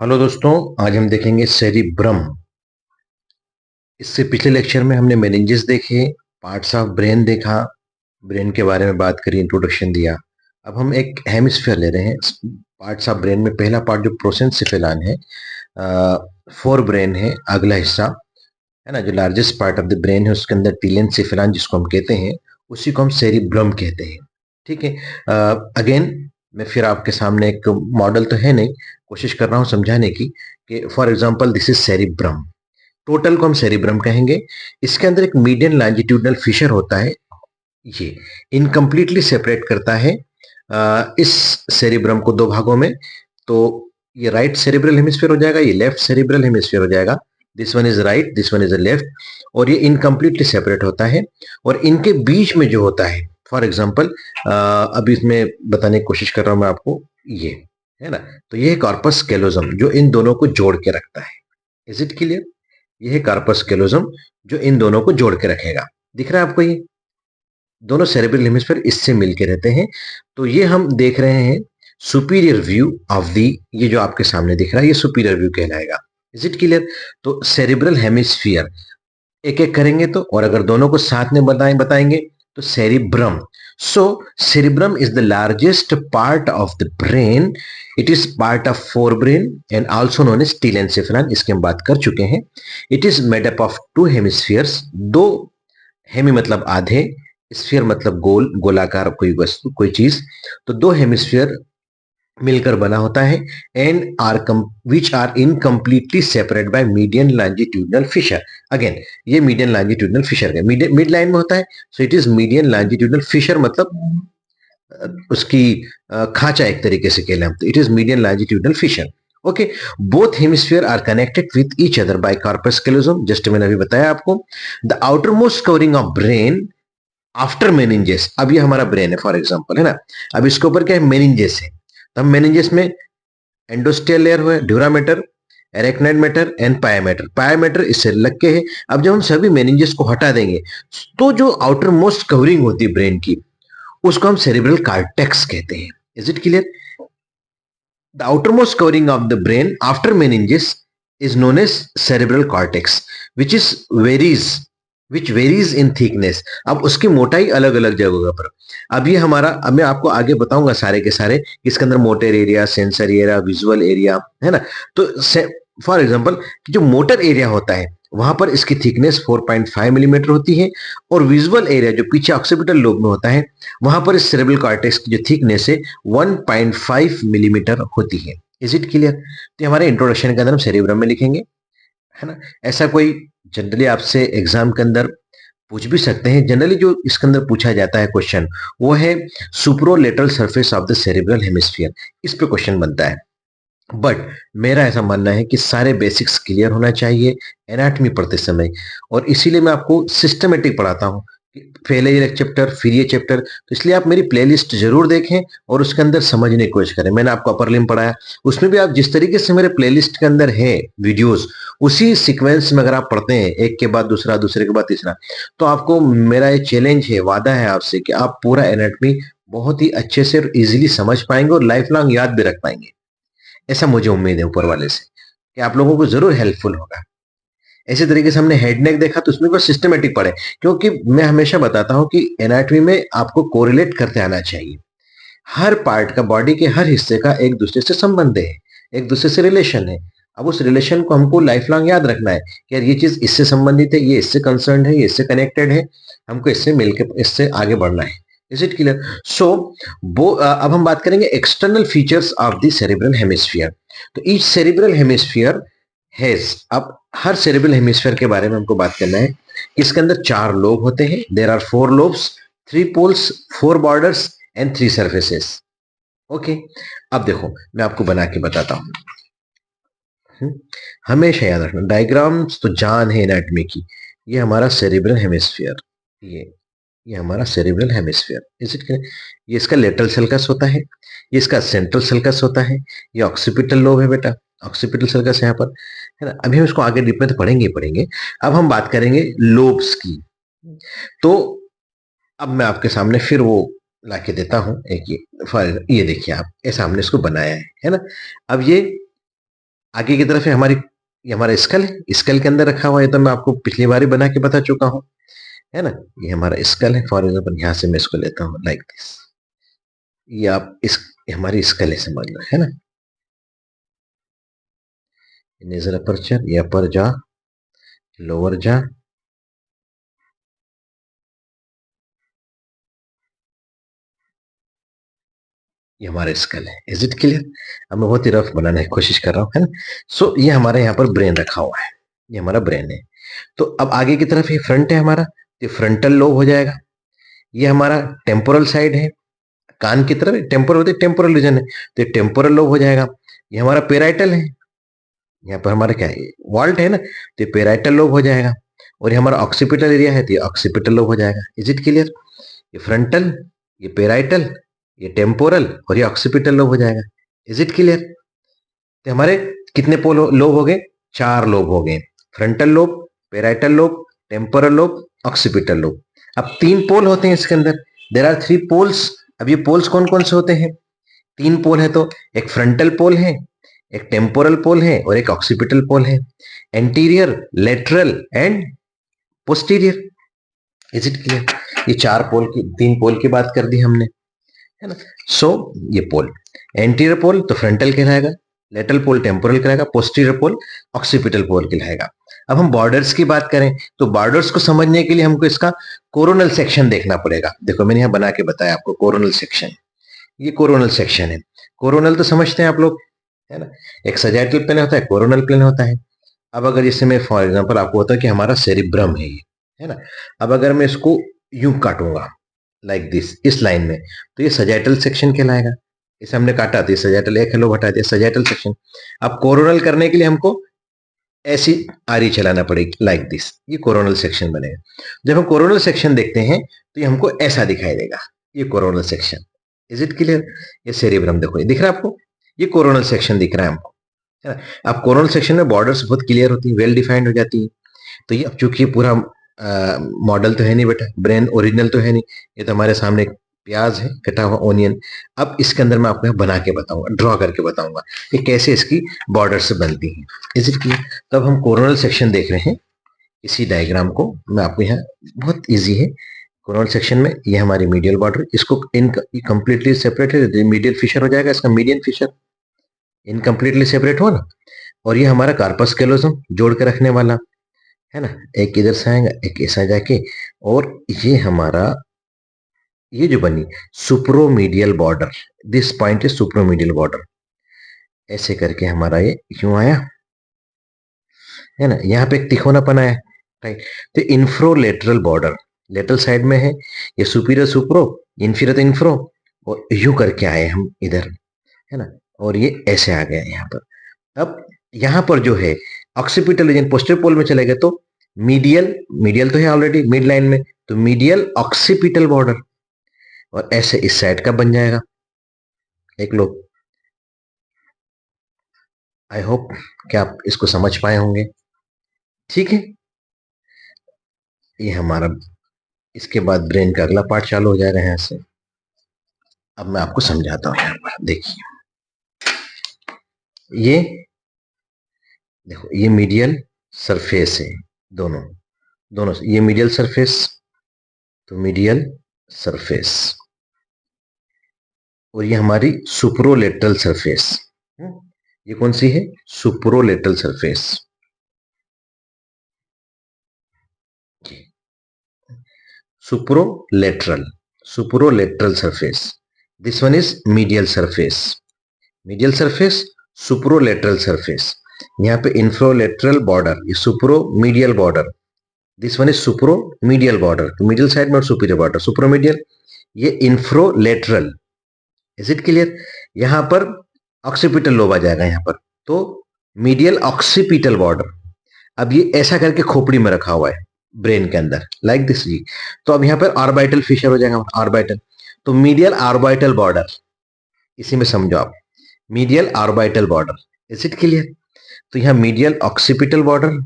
Hello दोस्तों, आज हम देखेंगे सेरिब्रम। इससे पिछले लेक्चर में हमने मेनिंजेस देखे, पार्ट्स ऑफ ब्रेन देखा, ब्रेन के बारे में बात करी, इंट्रोडक्शन दिया। अब हम एक हेमिस्फीयर ले रहे हैं पार्ट्स ऑफ ब्रेन में। पहला पार्ट जो प्रोसेंसिफेरॉन है, फोर ब्रेन है, अगला हिस्सा है ना, जो largest part of the brain है, उसके अंदर टीलेंसेफेरॉन जिसको हम कहते हैं, उसी को हम सेरिब्रम कहते हैं। ठीक है। अगेन मैं फिर आपके सामने एक मॉडल तो है नहीं, कोशिश कर रहा हूं समझाने की कि for example this is cerebrum. Total को हम सेरिब्रम कहेंगे। इसके अंदर एक मीडियन लॉन्जिट्यूडनल फिशर होता है, ये इनकम्प्लीटली सेपरेट करता है इस सेरिब्रम को दो भागों में। तो ये राइट सेरिब्रल हेमिस्फीयर हो जाएगा, ये लेफ्ट सेरिब्रल हेमिस्फीयर हो जाएगा। This one is right, this one is left. और ये इनकम्प्लीटली सेपरेट होता है। और इनके बीच में जो होता है, फॉर एग्जाम्पल अभी इसमें बताने की कोशिश कर रहा हूं मैं आपको, ये है ना। तो ये है कॉर्पस कैलोजम जो इन दोनों को जोड़ के रखता है। Is it clear? ये है कार्पस कैलोजम जो इन दोनों को जोड़ के रखेगा। दिख रहा है आपको? ये दोनों सेरेब्रल हेमिस्फीयर इससे मिलके रहते हैं। तो ये हम देख रहे हैं सुपीरियर व्यू ऑफ दी, ये जो आपके सामने दिख रहा है ये सुपीरियर व्यू कहलाएगा। Is it clear? तो सेरेब्रल हेमिस्फीयर एक एक करेंगे तो, और अगर दोनों को साथ में बताएंगे तो cerebrum. So cerebrum is the largest part of the brain. It is part of forebrain and also known as telencephalon, इसके हम बात कर चुके हैं। It is made up of two hemispheres, दो। हेमी मतलब आधे, स्फीयर मतलब गोल, गोलाकार कोई वस्तु, कोई चीज। तो दो हेमिस्फीयर मिलकर बना होता है। And are which are incompletely separate by median longitudinal fissure. Again ये मीडियन लॉन्जिट्यूडनल फिशर है, मिड लाइन में होता है। So it is median longitudinal fissure, मतलब उसकी खांचा एक तरीके से कह लें हम, तो it is median longitudinal fissure. Okay, both hemisphere are connected with each other by corpus callosum, just मैंने अभी बताया आपको। The outermost covering of brain after meninges, अब ये हमारा ब्रेन है फॉर एग्जांपल, है ना। अब इसके ऊपर क्या है? मेनिंजेस है। तो हम मेनिंजेस में एंडोस्टियल लेयर हुआ, dura mater, arachnid matter and pia mater. Pia mater इससे लग के है। अब जब हम सभी मेनिंजेस को हटा देंगे तो जो आउटर मोस्ट कवरिंग होती है ब्रेन की, उसको हम सेरिब्रल कार्टेक्स कहते हैं। Is it clear? The outermost covering of the brain after meninges is known as cerebral cortex which is varies which varies in thickness। अब उसकी मोटाई अलग अलग जगहों पर। अब ये हमारा, अब मैं आपको आगे बताऊंगा सारे के सारे, इसके अंदर motor area, sensory area, visual area, है ना। तो फॉर एग्जांपल जो मोटर एरिया होता है वहां पर इसकी थिकनेस 4.5 मिलीमीटर होती है। और विजुअल एरिया जो पीछे ऑक्सीपिटल लोब में होता है, वहां पर इस सेरेब्रल कॉर्टेक्स की जो थिकनेस है 1.5 मिलीमीटर होती है। Is it clear? तो हमारे इंट्रोडक्शन के अंदर हम सेरिब्रम में लिखेंगे, है ना। ऐसा कोई जनरली आपसे एग्जाम के अंदर पूछ भी सकते हैं। जनरली जो इसके अंदर पूछा जाता है क्वेश्चन, वो है superolateral surface of the cerebral hemisphere, इस पे क्वेश्चन बनता है। बट मेरा ऐसा मानना है कि सारे बेसिक्स क्लियर होना चाहिए एनाटॉमी पढ़ते समय, और इसीलिए मैं आपको सिस्टमेटिक पढ़ाता हूँ। पहले ये चैप्टर फिर ये चैप्टर, तो इसलिए आप मेरी प्लेलिस्ट जरूर देखें और उसके अंदर समझने की कोशिश करें। मैंने आपको अपर लिम्ब पढ़ाया, उसमें भी आप जिस तरीके से मेरे प्लेलिस्ट के अंदर है वीडियोस, उसी सीक्वेंस में अगर आप पढ़ते हैं, एक के बाद दूसरा, दूसरे के बाद तीसरा, तो आपको मेरा ये चैलेंज है, वादा है आपसे कि आप पूरा एनाटॉमी बहुत ही अच्छे से और इजीली समझ पाएंगे और लाइफ लॉन्ग याद भी रख पाएंगे। ऐसा मुझे उम्मीद है ऊपर वाले से कि आप लोगों को जरूर हेल्पफुल होगा। इसी तरीके से हमने हेड नेक देखा, तो उसमें बस सिस्टमेटिक पढ़े, क्योंकि मैं हमेशा बताता हूं कि एनाटॉमी में आपको कोरिलेट करते आना चाहिए। हर पार्ट का, बॉडी के हर हिस्से का एक दूसरे से संबंध है, एक दूसरे से रिलेशन है। अब उस रिलेशन को हमको लाइफ लॉन्ग याद रखना है कि यार ये चीज इससे संबंधित है, ये इससे कंसर्न है, ये इससे कनेक्टेड है, हमको इससे मिलकर इससे आगे बढ़ना है। Is it clear? सो अब हम बात करेंगे external features of the cerebral hemisphere. तो ईच सेरिब्रल हेमिस्फीयर हैज, अब हर सेरिब्रल हेमिस्फीयर के बारे में हमको बात करना है। इसके अंदर चार लोब होते हैं, there are four lobes, three poles, four borders and three surfaces. Okay, अब देखो मैं आपको बना के बताता हूं। हमेशा याद रखना, डायग्राम्स तो जान है एनाटॉमी की। ये हमारा सेरिब्रल हेमिस्फीयर, ये हमारा cerebral hemisphere. Is it clear? ये इसका लेटरल सल्कस होता है, ये इसका सेंट्रल सल्कस होता है, ये ऑक्सीपिटल लोब है बेटा, ऑक्सीपिटल सल्कस यहाँ पर, है ना। अभी हम इसको आगे डीप में तो पढ़ेंगे ही पढ़ेंगे। अब हम बात करेंगे लोब्स की। तो अब मैं आपके सामने फिर वो ला के देता हूं। एक ये देखिए आप, ऐसा हमने इसको बनाया है ना। अब ये आगे की तरफ है हमारी, ये हमारा स्कल है, स्कल के अंदर रखा हुआ है, तो मैं आपको पिछली बार ही बना के बता चुका हूँ, है ना। ये हमारा स्कल है, फॉर एग्जाम्पल यहाँ से मैं इसको लेता हूँ लाइक दिस। ये आप इस, ये हमारी स्कल है, समझ लो, है ना। नेजर अपर्चर, ये अपर जा, लोअर जा, ये हमारा स्कल है। Is it clear? अब मैं बहुत ही रफ बनाने की कोशिश कर रहा हूँ, है ना। सो ये हमारे यहाँ पर ब्रेन रखा हुआ है, ये हमारा ब्रेन है। तो अब आगे की तरफ ये फ्रंट है हमारा, तो फ्रंटल लोब हो जाएगा। ये हमारा टेम्पोरल साइड है, कान की तरफ टेम्पोरल होती है, टेम्पोरल रीजन है, तो ये टेम्पोरल लोब हो जाएगा। ये हमारा पेराइटल है, यहाँ पर हमारा क्या है, वॉल्ट है ना, तो ये पेराइटल लोब हो जाएगा। और ये हमारा ऑक्सीपिटल एरिया है, तो ये ऑक्सीपिटल लोब हो जाएगा। Is it clear? ये फ्रंटल, ये पेराइटल, ये टेम्पोरल और ये ऑक्सीपिटल लोब हो जाएगा। Is it clear? तो हमारे कितने लोब हो गए? 4 लोब हो गए, frontal lobe, parietal lobe, temporal lobe, occipital lobe. अब 3 पोल होते हैं इसके अंदर, देर आर 3 पोल्स। अब ये पोल्स कौन कौन से होते हैं? 3 पोल है, तो एक फ्रंटल पोल है, एक टेम्पोरल पोल है और एक ऑक्सीपिटल पोल है। Anterior, lateral and posterior. Is it clear? ये 4 पोल की, 3 पोल की बात कर दी हमने, है ना। सो ये पोल, एंटीरियर पोल तो फ्रंटल कहलाएगा, लेटरल पोल टेम्पोरल कहलाएगा, पोस्टीरियर पोल ऑक्सीपिटल पोल कहलाएगा। अब हम बॉर्डर्स की बात करें, तो बॉर्डर्स को समझने के लिए हमको इसका कोरोनल सेक्शन देखना पड़ेगा। देखो मैंने यहाँ बना के बताया आपको कोरोनल सेक्शन, ये कोरोनल सेक्शन है। कोरोनल तो समझते हैं आप लोग, है ना। एक सजाइटल प्लेन होता है, कोरोनल प्लेन होता है। अब अगर इससे मैं फॉर एग्जांपल आपको होता है कि हमारा सेरिब्रम है ये, है ना। अब अगर मैं इसको यूं काटूंगा लाइक दिस, इस लाइन में, तो ये सजाइटल सेक्शन कहलाएगा। इसे हमने काटा, तो ये सजाइटल, एक हेलो हटा दिया, सजाइटल सेक्शन। अब कोरोनल करने के लिए हमको ऐसी आरी चलाना पड़ेगी लाइक दिस, ये कोरोनल सेक्शन बनेगा। जब हम कोरोनल सेक्शन देखते हैं तो ये हमको ऐसा दिखाई देगा, ये coronal section. Is it clear? ये सेरिब्रम देखो, ये दिख रहा है आपको, ये कोरोनल सेक्शन दिख रहा है हमको, है ना। अब कोरोनल सेक्शन में बॉर्डर्स बहुत क्लियर होती है, वेल डिफाइंड हो जाती है। तो ये अब चूंकि पूरा मॉडल तो है नहीं बेटा, ब्रेन ओरिजिनल तो है नहीं, ये तो हमारे सामने एक प्याज है, कटा हुआ ओनियन। अब इसके अंदर मैं आपको बना के बताऊंगा, ड्रॉ करके बताऊंगा कि कैसे इसकी बॉर्डर से बनती है। Is it clear? तो अब हम कोरोनल सेक्शन देख रहे हैं, इसी डायग्राम को मैं आपको यहाँ, बहुत इजी है। कोरोनल सेक्शन में ये हमारी मीडियल बॉर्डर, इसको इनकम्प्लीटली सेपरेट है, मीडियल फिशर हो जाएगा, इसका मीडियन फिशर इनकम्प्लीटली सेपरेट हो ना। और ये हमारा कार्पस कैलोसम जोड़ के रखने वाला, है ना। एक इधर से आएगा, एक ऐसा जाके, और ये हमारा, ये जो बनी superomedial border, this point is superomedial border. ऐसे करके हमारा ये क्यों आया, है ना। यहाँ पे एक तिकोनापन आया, राइट। तो इंफ्रोलेटरल बॉर्डर लेटरल साइड में है, ये सुपीरियर सुप्रो, इंफीरियर इंफ्रो, और यू करके आए हम इधर, है ना। और ये ऐसे आ गया यहाँ पर। अब यहाँ पर जो है ऑक्सीपिटल रीजन पोस्टीरियर पोल में चले गए, तो मीडियल, मीडियल तो है ऑलरेडी मिड लाइन में, तो मीडियल ऑक्सीपिटल बॉर्डर, और ऐसे इस साइड का बन जाएगा एक लोग। आई होप कि आप इसको समझ पाए होंगे, ठीक है। ये हमारा, इसके बाद ब्रेन का अगला पार्ट चालू हो जाएगा यहाँ से। अब मैं आपको समझाता हूँ, यहाँ पर देखिए, ये देखो, ये मीडियल सरफेस है, दोनों दोनों ये मीडियल सरफेस, तो मीडियल सरफेस, और ये हमारी सुप्रोलेटरल सरफेस। ये कौन सी है? Superolateral surface. Superolateral, superolateral surface, this one is medial surface, medial surface, superolateral surface. यहाँ पे इंफ्रोलेटरल बॉर्डर, ये superomedial border, this one is superomedial border, तो मीडियल साइड में और सुपीरियर बॉर्डर सुप्रोमीडियल, ये इंफ्रोलेटरल। Is it clear? यहां पर occipital lobe आ जाएगा यहाँ पर, तो मीडियल ऑक्सीपिटल बॉर्डर। अब ये ऐसा करके खोपड़ी में रखा हुआ है ब्रेन के अंदर लाइक दिस जी। तो अब यहाँ पर ऑर्बिटल फिशर हो जाएगा, ऑर्बिटल, तो मीडियल ऑर्बिटल बॉर्डर, इसी में समझो आप, medial orbital border. Is it clear? तो यहाँ मीडियल ऑक्सीपिटल बॉर्डर,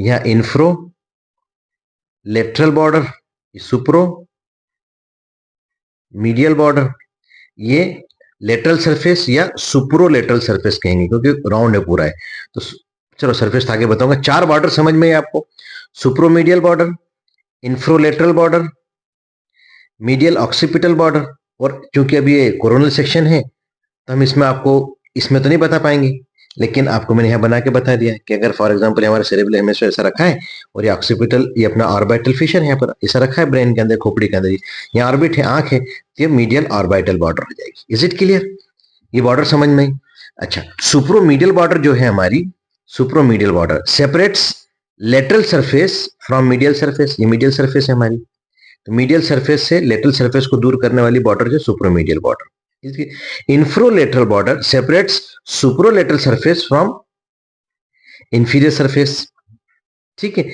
यहाँ inferolateral border, superomedial border, ये लेटरल सरफेस या सुप्रोलेटरल सरफेस कहेंगे क्योंकि राउंड है पूरा है। तो चलो सरफेस आगे बताऊंगा। 4 बॉर्डर समझ में है आपको, superomedial border, inferolateral border, medial occipital border, और क्योंकि अभी ये कोरोनल सेक्शन है तो हम इसमें आपको इसमें तो नहीं बता पाएंगे, लेकिन आपको मैंने यहाँ बना के बता दिया कि अगर फॉर एग्जांपल हमारे सेरेब्रल हेमिस्फीयर ऐसा रखा है और ये ऑक्सीपिटल, ये अपना ऑर्बिटल फिशर है यहाँ पर ऐसा रखा है ब्रेन के अंदर, खोपड़ी के अंदर, यहाँ ऑर्बिट है, आंख है, तो ये मीडियल ऑर्बिटल बॉर्डर हो जाएगी। Is it clear? ये बॉर्डर समझ में आई? अच्छा, सुप्रोमीडियल बॉर्डर जो है हमारी, superomedial border separates lateral surface from medial surface, ये मीडियल सरफेस है हमारी, तो मीडियल सरफेस से लेटरल सरफेस को दूर करने वाली बॉर्डर जो superomedial border. Inferolateral border separates superolateral surface from inferior surface, ठीक है।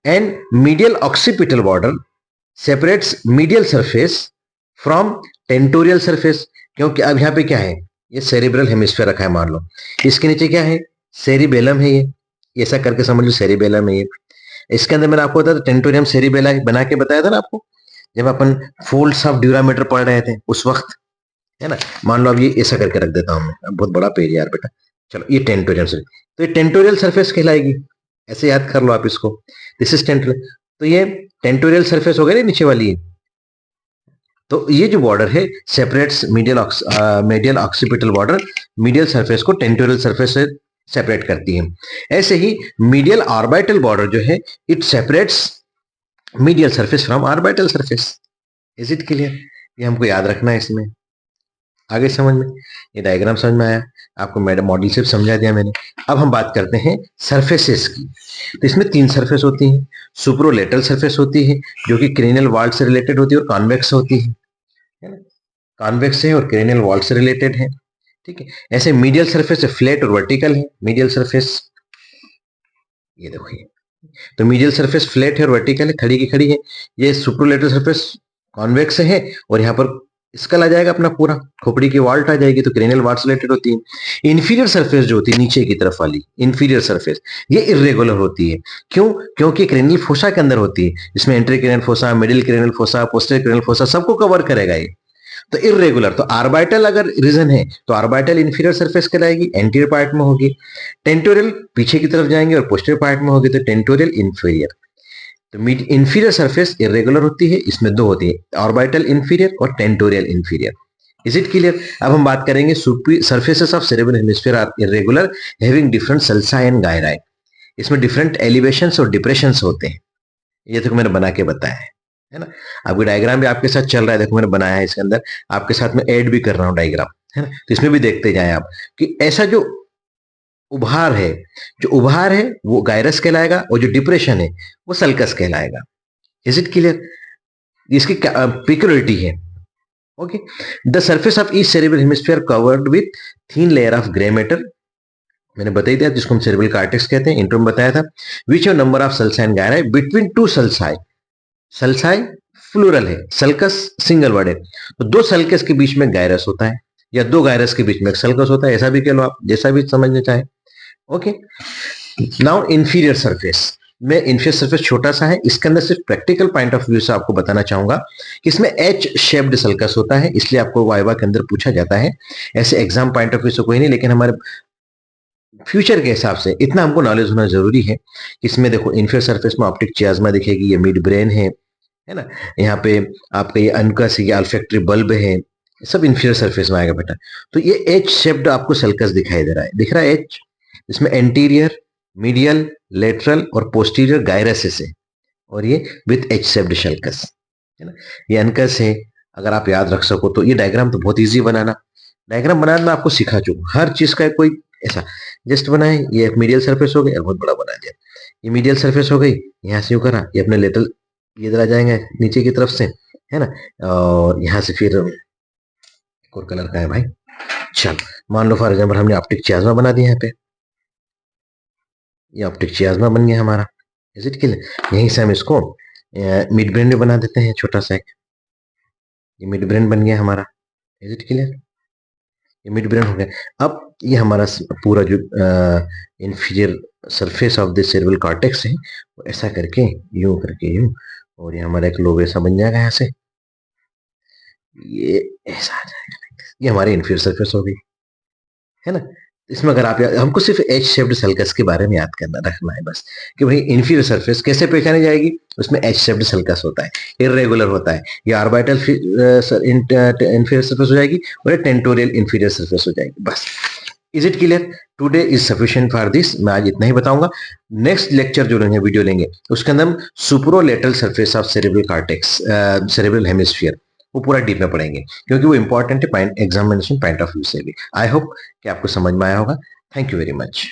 And medial occipital border separates medial surface from tentorial surface, क्योंकि अब यहाँ पे क्या है, ये सेरिब्रल हेमिस्फीयर रखा है मान लो, इसके नीचे क्या है, सेरिबेलम है, ये ऐसा करके समझ लो सेरिबेलम है ये। इसके अंदर मैंने आपको बताया था टेंटोरियम सेरिबेला बना के बताया था ना आपको, जब अपन फोल्ड्स ऑफ ड्यूरामीटर पढ़ रहे थे उस वक्त, है ना। मान लो अब ये ऐसा करके रख देता हूं मैं, अब बहुत बड़ा पेज यार बेटा, चलो ये टेंटोरियल सरफेस, तो ये टेंटोरियल सरफेस कहलाएगी, ऐसे याद कर लो आप इसको, दिस इज टेंटोरियल, तो ये टेंटोरियल सरफेस हो गया ना नीचे वाली है। तो ये जो बॉर्डर है separates medial occipital border medial surface को टेंटोरियल सरफेस से सेपरेट करती है। ऐसे ही मीडियल ऑर्बिटल बॉर्डर जो है it separates medial surface from orbital surface. Is it clear? ये हमको याद रखना है इसमें, आगे समझ में, ये डायग्राम समझ में आया आपको, मैडम मॉडल से समझा दिया मैंने। अब हम बात करते हैं सरफेसेस की। तो इसमें 3 सरफेस होती हैं, सुप्रोलेटरल सरफेस होती है जो कि क्रेनियल वॉल से रिलेटेड होती है और कॉन्वेक्स होती है ना, कॉन्वेक्स है और क्रेनियल वॉल से रिलेटेड है, ठीक है। ऐसे मीडियल सरफेस फ्लैट और वर्टिकल है, मीडियल सरफेस, ये देखो ये, तो मीडियल सरफेस फ्लैट है और वर्टिकल है, खड़ी की खड़ी है। ये सुप्रोलेटरल सरफेस कॉन्वेक्स है और यहाँ पर स्कल आ जाएगा अपना पूरा, खोपड़ी की वाल्ट आ जाएगी, तो क्रेनियल वाल्ट से रिलेटेड होती है। इंफीरियर सरफेस जो होती है नीचे की तरफ वाली इंफीरियर सरफेस, ये इरेगुलर होती है। क्यों? क्योंकि क्रेनियल फोसा के अंदर होती है, इसमें entry cranial fossa, middle cranial fossa, posterior cranial fossa सबको कवर करेगा ये, तो इरेगुलर। तो आर्बिटल अगर रीजन है तो आर्बिटल इंफीरियर सरफेस कहलाएगी, एंटीरियर पार्ट में होगी। टेंटोरियल पीछे की तरफ जाएंगे और पोस्टीरियर पार्ट में होगी, तो टेंटोरियल इंफीरियर। तो इंफीरियर सरफेस इरेगुलर होती है, इसमें 2 होती है, ऑर्बिटल इंफीरियर और tentorial inferior. Is it clear? अब हम बात करेंगे surfaces of cerebral hemisphere are irregular having different sulci and gyri. इसमें डिफरेंट एलिवेशंस और डिप्रेशंस होते हैं, ये देखो मैंने बना के बताया है ना। आपकी डायग्राम भी आपके साथ चल रहा है, देखो मैंने बनाया है इसके अंदर, आपके साथ में ऐड भी कर रहा हूं डायग्राम, है ना। तो इसमें भी देखते जाएं आप कि ऐसा जो उभार है, जो उभार है वो गायरस कहलाएगा और जो डिप्रेशन है वो सल्कस कहलाएगा। Is it clear? इसकी पिक्युलरिटी है। Okay, the surface of each cerebral hemisphere covered with thin layer of grey matter, मैंने बता दिया जिसको हम सेरेब्रल कार्टेक्स कहते हैं, इंट्रो में बताया था। Which have number of sulci and gyri between 2 sulci, sulci plural है, सल्कस सिंगल वर्ड है, तो 2 सल्कस के बीच में गायरस होता है या 2 गायरस के बीच में एक सल्कस होता है, ऐसा भी कह लो आप, जैसा भी समझना चाहे। ओके, नाउ इंफीरियर सरफेस में, इंफीरियर सरफेस छोटा सा है, इसके अंदर सिर्फ प्रैक्टिकल पॉइंट ऑफ व्यू से आपको बताना चाहूंगा कि इसमें एच शेप्ड सल्कस होता है, इसलिए आपको वाइवा के अंदर पूछा जाता है। ऐसे एग्जाम पॉइंट ऑफ व्यू से कोई नहीं, लेकिन हमारे फ्यूचर के हिसाब से इतना हमको नॉलेज होना जरूरी है। इसमें देखो इंफीरियर सरफेस में ऑप्टिक चियाज्मा दिखेगी, ये मिड ब्रेन है ना, यहाँ पे आपका ये अनकस है, ये अल्फैक्टरी बल्ब है, सब इंफीरियर सरफेस में आएगा बेटा। तो ये एच शेप्ड आपको सल्कस दिखाई दे रहा है, दिख रहा है एच, इसमें एंटीरियर, मीडियल, लेटरल और पोस्टीरियर गायरसेस है, और ये विथ एच शेप्ड सल्कस, है ना। ये अनकस है, अगर आप याद रख सको तो। ये डायग्राम तो बहुत ईजी बनाना, डायग्राम बनाना मैं आपको सिखा चुका, हर चीज का कोई ऐसा जस्ट बनाए। ये एक मीडियल सरफेस हो गई, बहुत बड़ा बना दिया, ये मीडियल सरफेस हो गई, यहाँ से यूं करा, ये अपने लेटरल ये इधर आ जाएंगे नीचे की तरफ से, है ना, और यहाँ से फिर एक और कलर का है भाई, चल मान लो फॉर एग्जाम्पल हमने ऑप्टिक चियाज्मा बना दिया यहाँ पे, ये ऑप्टिक चियाज्मा बन गया हमारा। Is it clear? यहीं से हम इसको मिड ब्रेन भी बना देते हैं, छोटा सा एक, ये मिड ब्रेन बन गया हमारा। Is it clear? ये मिड ब्रेन हो गया। अब ये हमारा पूरा जो inferior surface of the cerebral cortex है, वो ऐसा करके यूं करके यूं, और ये हमारा एक लोब ऐसा बन जाएगा यहाँ से, ये ऐसा आ जाएगा, ये हमारी इन्फीरियर सरफेस हो गई, है ना। इसमें अगर आप हमको सिर्फ एच शेप्ड सल्कस के बारे में याद करना रखना है बस, कि भाई इन्फीरियर सरफेस कैसे पहचानी जाएगी, उसमें एच शेप्ड सल्कस होता है, इरेगुलर होता है, या ऑर्बिटल इन्फीरियर सरफेस हो जाएगी, और टेंटोरियल इन्फीरियर सरफेस हो जाएगी, बस। Is it clear? Today is sufficient for this, मैं आज इतना ही बताऊंगा। नेक्स्ट लेक्चर जो लेंगे, वीडियो लेंगे, उसके अंदर हम superolateral surface of cerebral cortex, cerebral hemisphere, वो पूरा डीप में पढ़ेंगे, क्योंकि वो इंपॉर्टेंट है एग्जामिनेशन पॉइंट ऑफ व्यू से भी। आई होप कि आपको समझ में आया होगा। Thank you very much.